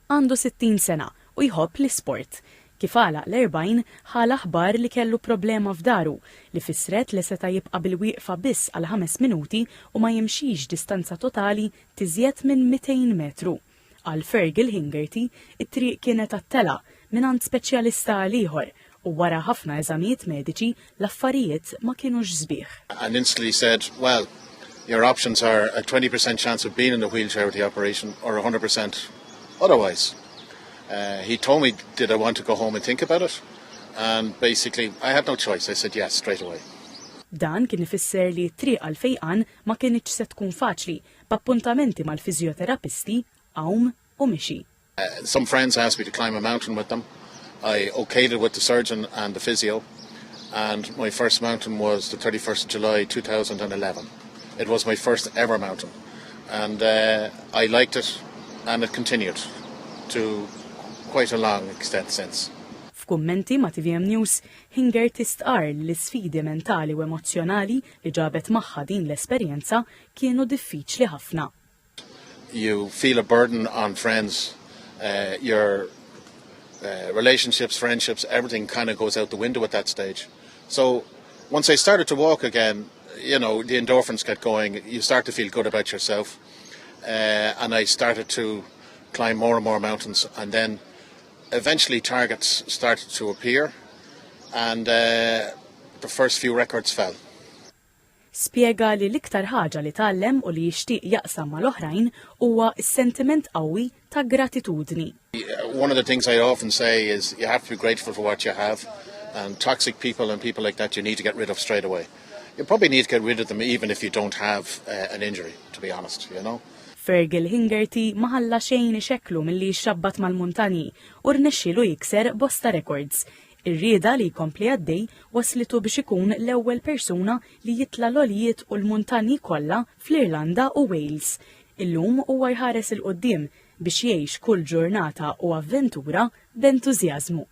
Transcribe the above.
Għandu 60 sena u jħobb l-isport. Kif għalaq l-40 ħala aħbar li kellu problema f'daru li fissret li seta' jibqa' bil-wieqfa biss għal 5 minuti u ma jimxix distanza totali tiżjed minn 200 metru. Għal Fergal Hingerty it-triq kienet għat-tela mingħand speċjalista għal ieħor u wara ħafna eżamijiet mediċi l-affarijiet ma kienux sbieħ. And instantly said, well, your options are a 20% chance of being in a wheelchair with the operation or 100% otherwise. He told me, did I want to go home and think about it? And basically, I had no choice. I said yes, straight away. Dan kien ifisser li t-triq għal fejqan ma kienx se tkun faċli b'appuntamenti mal-fiżjoterapisti għawm u mixi. Some friends asked me to climb a mountain with them. I okayed it with the surgeon and the physio. And my first mountain was the 31st of July 2011. It was my first ever mountain. And I liked it, and it continued to quite a long extent since. F'kummenti ma' TVM News, Hingerty stqarr li l-sfidi mentali u emozjonali li ġabet magħha din l-esperjenza kienu diffiċli ħafna. You feel a burden on friends, your relationships, friendships, everything kind of goes out the window at that stage. So once I started to walk again, you know, the endorphins get going, you start to feel good about yourself. And I started to climb more and more mountains, and then eventually targets started to appear, and the first few records fell. Spjega li l-iktar ħaġa li tgħallem u li jixtieq jaqsam mal-oħrajn huwa s-sentiment qawwi ta' gratitudni. One of the things I often say is you have to be grateful for what you have, and toxic people and people like that you need to get rid of straight away. You probably need to get rid of them even if you don't have an injury, to be honest, you know. Fergal Hingerty ma ħalla xejn ixekklu milli jixxabbat mal-muntani u rnexxielu jikser bosta records. Ir-rieda li jkompli għaddej waslitu biex ikun l-ewwel persuna li jitla l-għoljiet u l-muntani kollha fl-Irlanda u Wales. Illum huwa jħares il-qudiem biex jgħix kull ġurnata u avventura b'entużjażmu.